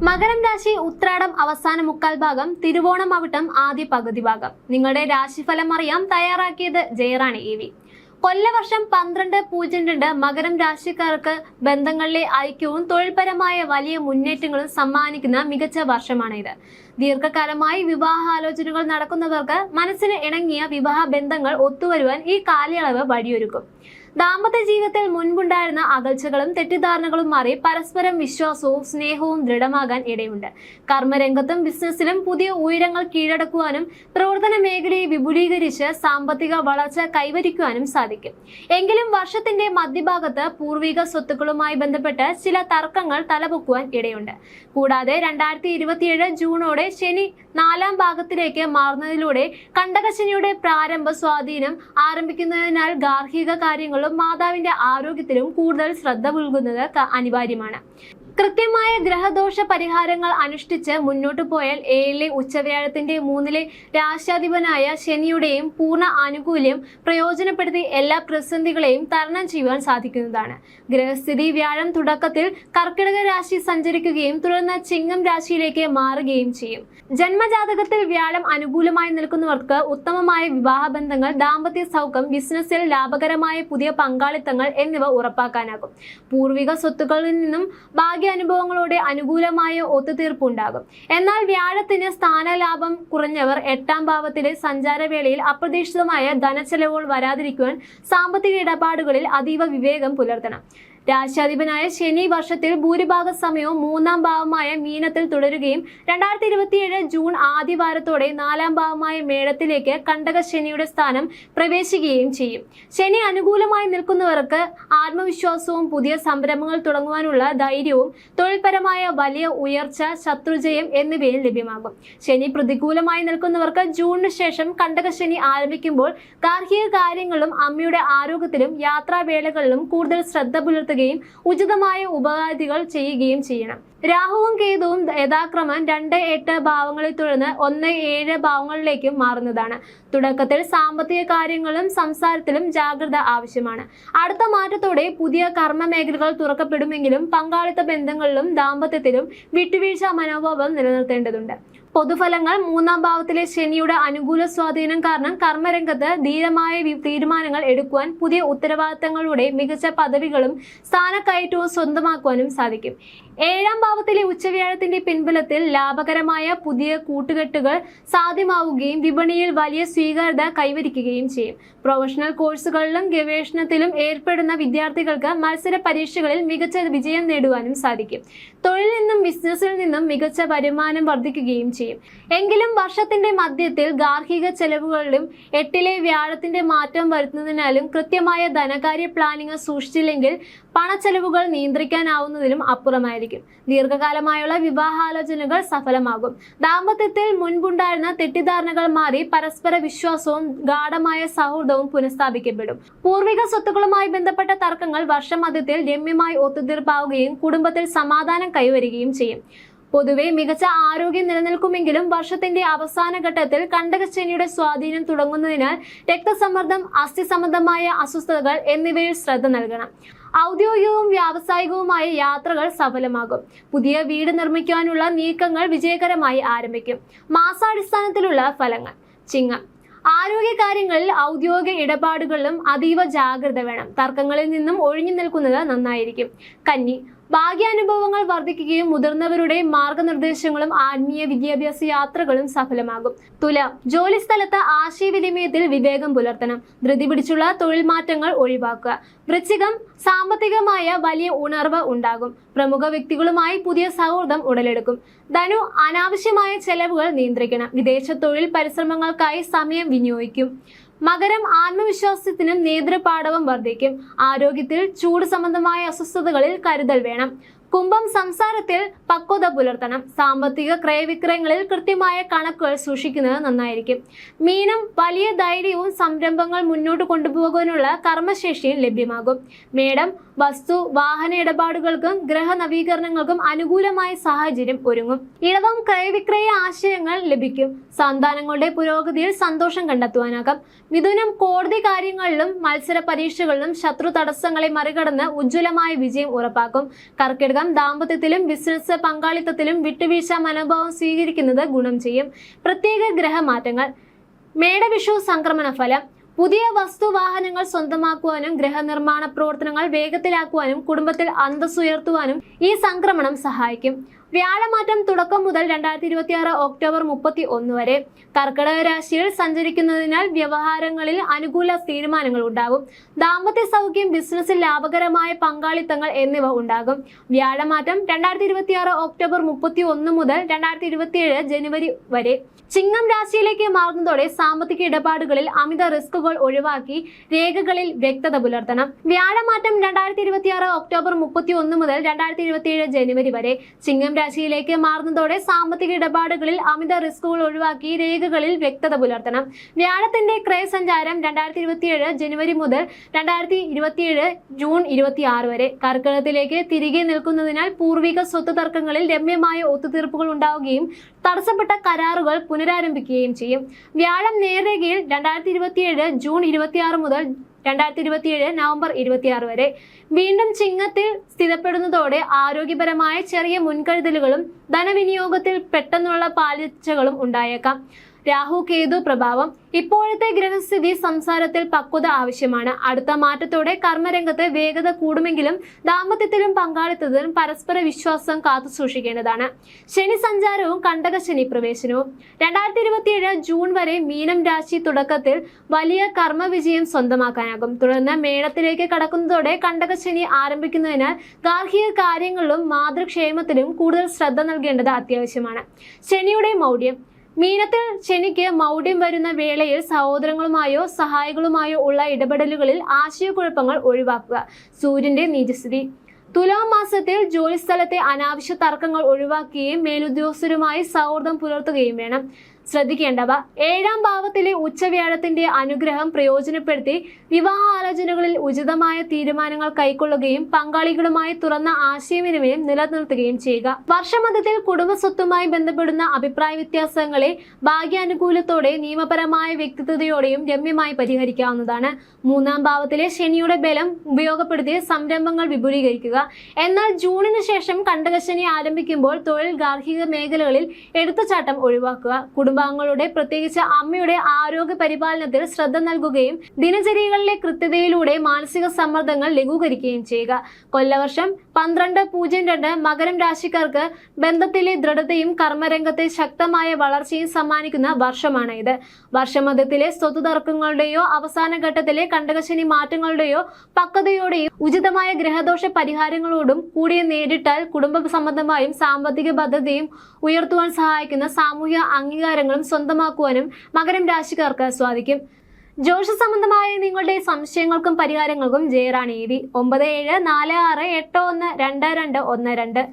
മകരം രാശി ഉത്രാടം അവസാന മുക്കാൽ ഭാഗം, തിരുവോണം അവിട്ടം ആദ്യ പകുതി ഭാഗം. നിങ്ങളുടെ രാശിഫലം അറിയാം. തയ്യാറാക്കിയത് ജയറാണി EV. കൊല്ലവർഷം 1202 മകരം രാശിക്കാർക്ക് ബന്ധങ്ങളിലെ ഐക്യവും തൊഴിൽപരമായ വലിയ മുന്നേറ്റങ്ങളും സമ്മാനിക്കുന്ന മികച്ച വർഷമാണ് ഇത്. ദീർഘകാലമായി വിവാഹാലോചനകൾ നടക്കുന്നവർക്ക് മനസ്സിന് ഇണങ്ങിയ വിവാഹ ബന്ധങ്ങൾ ഒത്തുവരുവാൻ ഈ കാലയളവ് വഴിയൊരുക്കും. ദാമ്പത്യ ജീവിതത്തിൽ മുൻപുണ്ടായിരുന്ന അകൽച്ചകളും തെറ്റിദ്ധാരണകളും മാറി പരസ്പരം വിശ്വാസവും സ്നേഹവും ദൃഢമാകാൻ ഇടയുണ്ട്. കർമ്മരംഗത്തും ബിസിനസ്സിലും പുതിയ ഉയരങ്ങൾ കീഴടക്കുവാനും പ്രവർത്തന മേഖലയെ വിപുലീകരിച്ച് സാമ്പത്തിക വളർച്ച കൈവരിക്കുവാനും സാധിക്കും. എങ്കിലും വർഷത്തിന്റെ മധ്യഭാഗത്ത് പൂർവിക സ്വത്തുക്കളുമായി ബന്ധപ്പെട്ട് ചില തർക്കങ്ങൾ തലപൊക്കുവാൻ ഇടയുണ്ട്. കൂടാതെ 2027 ജൂണോടെ ശനി 4ാം ഭാഗത്തിലേക്ക് മാറുന്നതിലൂടെ കണ്ടകശനിയുടെ പ്രാരംഭ സ്വാധീനം ആരംഭിക്കുന്നതിനാൽ ഗാർഹിക കാര്യങ്ങളും മാതാവിന്റെ ആരോഗ്യത്തിലും കൂടുതൽ ശ്രദ്ധ നൽകുന്നത് അനിവാര്യമാണ്. കൃത്യമായ ഗ്രഹദോഷ പരിഹാരങ്ങൾ അനുഷ്ഠിച്ച് മുന്നോട്ടു പോയാൽ 7ലെ ഉച്ചവ്യാഴത്തിന്റെ 3ലെ രാശ്യാധിപനായ ശനിയുടെയും പൂർണ്ണ ആനുകൂല്യം പ്രയോജനപ്പെടുത്തി എല്ലാ പ്രതിസന്ധികളെയും തരണം ചെയ്യുവാൻ സാധിക്കുന്നതാണ്. ഗ്രഹസ്ഥിതി വ്യാഴം തുടക്കത്തിൽ കർക്കിടക രാശി സഞ്ചരിക്കുകയും തുടർന്ന് ചിങ്ങം രാശിയിലേക്ക് മാറുകയും ചെയ്യും. ജന്മജാതകത്തിൽ വ്യാഴം അനുകൂലമായി നിൽക്കുന്നവർക്ക് ഉത്തമമായ വിവാഹബന്ധങ്ങൾ, ദാമ്പത്യ സൗഖ്യം, ബിസിനസ്സിൽ ലാഭകരമായ പുതിയ പങ്കാളിത്തങ്ങൾ എന്നിവ ഉറപ്പാക്കാനാകും. പൂർവിക സ്വത്തുക്കളിൽ നിന്നും അനുഭവങ്ങളോടെ അനുകൂലമായ ഒത്തുതീർപ്പുണ്ടാകും. എന്നാൽ വ്യാഴത്തിന് സ്ഥാനലാഭം കുറഞ്ഞവർ 8ാം ഭാവത്തിലെ സഞ്ചാരവേളയിൽ അപ്രതീക്ഷിതമായ ധനച്ചെലവുകൾ വരാതിരിക്കുവാൻ സാമ്പത്തിക ഇടപാടുകളിൽ അതീവ വിവേകം പുലർത്തണം. രാശ്യാധിപനായ ശനി വർഷത്തിൽ ഭൂരിഭാഗ സമയവും 3ാം ഭാവമായ മീനത്തിൽ തുടരുകയും 2027 ജൂൺ ആദ്യവാരത്തോടെ 4ാം ഭാവമായ മേടത്തിലേക്ക് കണ്ടക ശനിയുടെ സ്ഥാനം പ്രവേശിക്കുകയും ചെയ്യും. ശനി അനുകൂലമായി നിൽക്കുന്നവർക്ക് ആത്മവിശ്വാസവും പുതിയ സംരംഭങ്ങൾ തുടങ്ങുവാനുള്ള ധൈര്യവും തൊഴിൽപരമായ വലിയ ഉയർച്ച, ശത്രുജയം എന്നിവയും ലഭ്യമാകും. ശനി പ്രതികൂലമായി നിൽക്കുന്നവർക്ക് ജൂണിന് ശേഷം കണ്ടക ശനി ആരംഭിക്കുമ്പോൾ ഗാർഹിക കാര്യങ്ങളിലും അമ്മയുടെ ആരോഗ്യത്തിലും യാത്രാവേളകളിലും കൂടുതൽ ശ്രദ്ധ പുലർത്തുകയും ഉചിതമായ ഉപകാരികൾ ചെയ്യുകയും ചെയ്യണം. രാഹുവും കേതുവും യഥാക്രമം 2-8 ഭാവങ്ങളിൽ തുടർന്ന് 1-7 ഭാവങ്ങളിലേക്കും മാറുന്നതാണ്. തുടക്കത്തിൽ സാമ്പത്തിക കാര്യങ്ങളും സംസാരത്തിലും ജാഗ്രത ആവശ്യമാണ്. അടുത്ത മാറ്റത്തോടെ പുതിയ കർമ്മ മേഖലകൾ തുറക്കപ്പെടുമെങ്കിലും പങ്കാളിത്ത ബന്ധങ്ങളിലും ദാമ്പത്യത്തിലും വിട്ടുവീഴ്ച മനോഭാവം നിലനിർത്തേണ്ടതുണ്ട്. പൊതുഫലങ്ങൾ: 3ാം ഭാവത്തിലെ ശനിയുടെ അനുകൂല സ്വാധീനം കാരണം കർമ്മരംഗത്ത് ധീരമായ തീരുമാനങ്ങൾ എടുക്കുവാൻ, പുതിയ ഉത്തരവാദിത്തങ്ങളുടെ മികച്ച പദവികളും സ്ഥാനക്കയറ്റവും സ്വന്തമാക്കുവാനും സാധിക്കും. 7ാം ഭാവത്തിലെ ഉച്ചവ്യാഴത്തിന്റെ പിൻബലത്തിൽ ലാഭകരമായ പുതിയ കൂട്ടുകെട്ടുകൾ സാധ്യമാവുകയും വിപണിയിൽ വലിയ സ്വീകാര്യത കൈവരിക്കുകയും ചെയ്യും. പ്രൊഫഷണൽ കോഴ്സുകളിലും ഗവേഷണത്തിലും ഏർപ്പെടുന്ന വിദ്യാർത്ഥികൾക്ക് മത്സര പരീക്ഷകളിൽ മികച്ച വിജയം നേടുവാനും സാധിക്കും. തൊഴിലിൽ നിന്നും ബിസിനസ്സിൽ നിന്നും മികച്ച വരുമാനം വർദ്ധിക്കുകയും ചെയ്യും. എങ്കിലും വർഷത്തിന്റെ മധ്യത്തിൽ ഗാർഹിക ചെലവുകളിലും 8ലെ വ്യാഴത്തിന്റെ മാറ്റം വരുത്തുന്നതിനാലും കൃത്യമായ ധനകാര്യ പ്ലാനിങ് സൂക്ഷിച്ചില്ലെങ്കിൽ പണച്ചെലവുകൾ നിയന്ത്രിക്കാനാവുന്നതിലും അപ്പുറമായിരിക്കും. ദീർഘകാലമായുള്ള വിവാഹാലോചനകൾ സഫലമാകും. ദാമ്പത്യത്തിൽ മുൻപുണ്ടായിരുന്ന തെറ്റിദ്ധാരണകൾ മാറി പരസ്പര വിശ്വാസവും ഗാഢമായ സൗഹൃദവും പുനഃസ്ഥാപിക്കപ്പെടും. പൂർവിക സ്വത്തുക്കളുമായി ബന്ധപ്പെട്ട തർക്കങ്ങൾ വർഷമധ്യത്തിൽ രമ്യമായി ഒത്തുതീർപ്പാവുകയും കുടുംബത്തിൽ സമാധാനം കൈവരികയും ചെയ്യും. പൊതുവെ മികച്ച ആരോഗ്യം നിലനിൽക്കുമെങ്കിലും വർഷത്തിന്റെ അവസാന ഘട്ടത്തിൽ കണ്ടകശനിയുടെ സ്വാധീനം തുടങ്ങുന്നതിനാൽ രക്തസമ്മർദ്ദം, അസ്ഥി സംബന്ധമായ അസ്വസ്ഥതകൾ എന്നിവയിൽ ശ്രദ്ധ നൽകണം. ഔദ്യോഗികവും വ്യാവസായികവുമായ യാത്രകൾ സഫലമാകും. പുതിയ വീട് നിർമ്മിക്കുവാനുള്ള നീക്കങ്ങൾ വിജയകരമായി ആരംഭിക്കും. മാസാടിസ്ഥാനത്തിലുള്ള ഫലങ്ങൾ: ചിങ്ങം. ആരോഗ്യകാര്യങ്ങളിൽ ഔദ്യോഗിക ഇടപാടുകളിലും അതീവ ജാഗ്രത വേണം. തർക്കങ്ങളിൽ നിന്നും ഒഴിഞ്ഞു നിൽക്കുന്നത് നന്നായിരിക്കും. കന്നി. ഭാഗ്യാനുഭവങ്ങൾ വർദ്ധിക്കുകയും മുതിർന്നവരുടെ മാർഗനിർദ്ദേശങ്ങളും ആത്മീയ വിദ്യാഭ്യാസ യാത്രകളും സഫലമാകും. തുലാം. ജോലിസ്ഥലത്ത് ആശയവിനിമയത്തിൽ വിവേകം പുലർത്തണം. ധൃതി പിടിച്ചുള്ള തൊഴിൽ മാറ്റങ്ങൾ ഒഴിവാക്കുക. വൃശ്ചികം. സാമ്പത്തികമായ വലിയ ഉണർവ് ഉണ്ടാകും. പ്രമുഖ വ്യക്തികളുമായി പുതിയ സൗഹൃദം ഉടലെടുക്കും. ധനു. അനാവശ്യമായ ചെലവുകൾ നിയന്ത്രിക്കണം. വിദേശ തൊഴിൽ പരിശ്രമങ്ങൾക്കായി സമയം വിനിയോഗിക്കും. മകരം. ആത്മവിശ്വാസത്തിനും നേതൃപാടവം വർദ്ധിക്കും. ആരോഗ്യത്തിൽ ചൂട് സംബന്ധമായ അസ്വസ്ഥതകളിൽ കരുതൽ വേണം. കുംഭം. സംസാരത്തിൽ പക്വത പുലർത്തണം. സാമ്പത്തിക ക്രയവിക്രയങ്ങളിൽ കൃത്യമായ കണക്കുകൾ സൂക്ഷിക്കുന്നത് നന്നായിരിക്കും. മീനം. വലിയ ധൈര്യവും സംരംഭങ്ങൾ മുന്നോട്ട് കൊണ്ടുപോകാനുള്ള കർമ്മശേഷിയും ലഭ്യമാകും. മേടം. വസ്തു വാഹന ഇടപാടുകൾക്കും ഗ്രഹ നവീകരണങ്ങൾക്കും അനുകൂലമായ സാഹചര്യം ഒരുങ്ങും. ഇളവും ക്രയവിക്രയ ആശയങ്ങൾ ലഭിക്കും. സന്താനങ്ങളുടെ പുരോഗതിയിൽ സന്തോഷം കണ്ടെത്തുവാനാകും. മിഥുനം കോടതി കാര്യങ്ങളിലും മത്സര പരീക്ഷകളിലും ശത്രു തടസ്സങ്ങളെ മറികടന്ന് ഉജ്ജ്വലമായ വിജയം ഉറപ്പാക്കും. കർക്കിടകം ദാമ്പത്യത്തിലും ബിസിനസ് പങ്കാളിത്തത്തിലും വിട്ടുവീഴ്ച മനോഭാവം സ്വീകരിക്കുന്നത് ഗുണം ചെയ്യും. പ്രത്യേക ഗ്രഹമാറ്റങ്ങൾ. മേടവിഷു സംക്രമണ ഫലം. പുതിയ വസ്തുവാഹനങ്ങൾ സ്വന്തമാക്കുവാനും ഗൃഹനിർമ്മാണ പ്രവർത്തനങ്ങൾ വേഗത്തിലാക്കുവാനും കുടുംബത്തിൽ അന്തസ്സുയർത്തുവാനും ഈ സംക്രമണം സഹായിക്കും. വ്യാഴമാറ്റം തുടക്കം മുതൽ 2026 ഒക്ടോബർ 31 വരെ. കർക്കിടക രാശിയിൽ സഞ്ചരിക്കുന്നതിനാൽ വ്യവഹാരങ്ങളിൽ അനുകൂല തീരുമാനങ്ങൾ ഉണ്ടാകും. ദാമ്പത്യ സൗഖ്യം, ബിസിനസ്സിൽ ലാഭകരമായ പങ്കാളിത്തങ്ങൾ എന്നിവ ഉണ്ടാകും. വ്യാഴമാറ്റം 2026 ഒക്ടോബർ 31 മുതൽ 2027 ജനുവരി വരെ. ചിങ്ങം രാശിയിലേക്ക് മാറുന്നതോടെ സാമ്പത്തിക ഇടപാടുകളിൽ അമിത റിസ്കുകൾ ഒഴിവാക്കി രേഖകളിൽ വ്യക്തത പുലർത്തണം. വ്യാഴമാറ്റം 2026 ഒക്ടോബർ 31 മുതൽ 2027 ജനുവരി വരെ. ചിങ്ങം രാശിയിലേക്ക് മാറുന്നതോടെ സാമ്പത്തിക ഇടപാടുകളിൽ അമിത റിസ്കുകൾ ഒഴിവാക്കി രേഖകളിൽ വ്യക്തത പുലർത്തണം. വ്യാഴത്തിന്റെ ക്രയസഞ്ചാരം 2027 ജനുവരി മുതൽ 2027 ജൂൺ 26 വരെ. കർക്കിടകത്തിലേക്ക് തിരികെ നിൽക്കുന്നതിനാൽ പൂർവിക സ്വത്ത് തർക്കങ്ങളിൽ രമ്യമായ ഒത്തുതീർപ്പുകൾ ഉണ്ടാവുകയും തടസ്സപ്പെട്ട കരാറുകൾ പുനരാരംഭിക്കുകയും ചെയ്യും. വ്യാഴം നേർരേഖയിൽ 2027 ജൂൺ 26 മുതൽ 2027 നവംബർ 26 വരെ. വീണ്ടും ചിങ്ങത്തിൽ സ്ഥിരപ്പെടുന്നതോടെ ആരോഗ്യപരമായ ചെറിയ മുൻകരുതലുകളും ധനവിനിയോഗത്തിൽ പെട്ടെന്നുള്ള പാളിച്ചകളും ഉണ്ടായേക്കാം. രാഹു കേതു പ്രഭാവം. ഇപ്പോഴത്തെ ഗ്രഹസ്ഥിതി സംസാരത്തിൽ പക്വത ആവശ്യമാണ്. അടുത്ത മാറ്റത്തോടെ കർമ്മരംഗത്ത് വേഗത കൂടുമെങ്കിലും ദാമ്പത്യത്തിലും പങ്കാളിത്തത്തിലും പരസ്പര വിശ്വാസം കാത്തു സൂക്ഷിക്കേണ്ടതാണ്. ശനി സഞ്ചാരവും കണ്ടക ശനി പ്രവേശനവും. 2027 ജൂൺ വരെ മീനം രാശി തുടക്കത്തിൽ വലിയ കർമ്മവിജയം സ്വന്തമാക്കാനാകും. തുടർന്ന് മേടത്തിലേക്ക് കടക്കുന്നതോടെ കണ്ടക ശനി ആരംഭിക്കുന്നതിനാൽ ഗാർഹിക കാര്യങ്ങളിലും മാതൃക്ഷേമത്തിലും കൂടുതൽ ശ്രദ്ധ നൽകേണ്ടത് അത്യാവശ്യമാണ്. ശനിയുടെ മൗഢ്യം. മീനത്തിൽ ശനിക്ക് മൗഢ്യം വരുന്ന വേളയിൽ സഹോദരങ്ങളുമായോ സഹായികളുമായോ ഉള്ള ഇടപെടലുകളിൽ ആശയക്കുഴപ്പങ്ങൾ ഒഴിവാക്കുക. സൂര്യന്റെ നീചസ്ഥിതി. തുലാം മാസത്തിൽ ജോലിസ്ഥലത്തെ അനാവശ്യ തർക്കങ്ങൾ ഒഴിവാക്കുകയും മേലുദ്യോഗസ്ഥരുമായി സൗഹൃദം പുലർത്തുകയും വേണം. ശ്രദ്ധിക്കേണ്ടവ. 7ാം ഭാവത്തിലെ ഉച്ചവ്യാഴത്തിന്റെ അനുഗ്രഹം പ്രയോജനപ്പെടുത്തി വിവാഹ ആലോചനകളിൽ ഉചിതമായ തീരുമാനങ്ങൾ കൈക്കൊള്ളുകയും പങ്കാളികളുമായി തുറന്ന ആശയവിനിമയം നിലനിർത്തുകയും ചെയ്യുക. വർഷമധ്യത്തിൽ കുടുംബസ്വത്തുമായി ബന്ധപ്പെടുന്ന അഭിപ്രായ വ്യത്യാസങ്ങളെ ഭാഗ്യാനുകൂലത്തോടെ നിയമപരമായ വ്യക്തിത്വതയോടെയും രമ്യമായി പരിഹരിക്കാവുന്നതാണ്. 3ാം ഭാവത്തിലെ ശനിയുടെ ബലം ഉപയോഗപ്പെടുത്തി സംരംഭങ്ങൾ വിപുലീകരിക്കുക. എന്നാൽ ജൂണിന് ശേഷം കണ്ടകശനി ആരംഭിക്കുമ്പോൾ തൊഴിൽ, ഗാർഹിക മേഖലകളിൽ എടുത്തുചാട്ടം ഒഴിവാക്കുക. കുടുംബാംഗങ്ങളുടെ, പ്രത്യേകിച്ച് അമ്മയുടെ ആരോഗ്യ പരിപാലനത്തിൽ ശ്രദ്ധ നൽകുകയും ദിനചര്യകളിലെ കൃത്യതയിലൂടെ മാനസിക സമ്മർദ്ദങ്ങൾ ലഘൂകരിക്കുകയും ചെയ്യുക. കൊല്ലവർഷം 1202 മകരം രാശിക്കാർക്ക് ബന്ധത്തിലെ ദൃഢതയും കർമ്മരംഗത്തെ ശക്തമായ വളർച്ചയും സമ്മാനിക്കുന്ന വർഷമാണ് ഇത്. വർഷമധ്യത്തിലെ സ്വത്ത് തർക്കങ്ങളുടെയോ അവസാന ഘട്ടത്തിലെ കണ്ടകശനി മാറ്റങ്ങളുടെയോ പക്വതയോടെയും ഉചിതമായ ഗ്രഹദോഷ പരിഹാരങ്ങളോടും കൂടിയ നേരിട്ടാൽ കുടുംബ സംബന്ധമായും സാമ്പത്തിക ഭദ്രതയും ഉയർത്തുവാൻ സഹായിക്കുന്ന സാമൂഹ്യ അംഗീകാരങ്ങളും സ്വന്തമാക്കുവാനും മകരം രാശിക്കാർക്ക് സാധിക്കും. ജ്യോതിഷ സംബന്ധമായ നിങ്ങളുടെ സംശയങ്ങൾക്കും പരിഹാരങ്ങൾക്കും ജയറാണി EV 9746812212.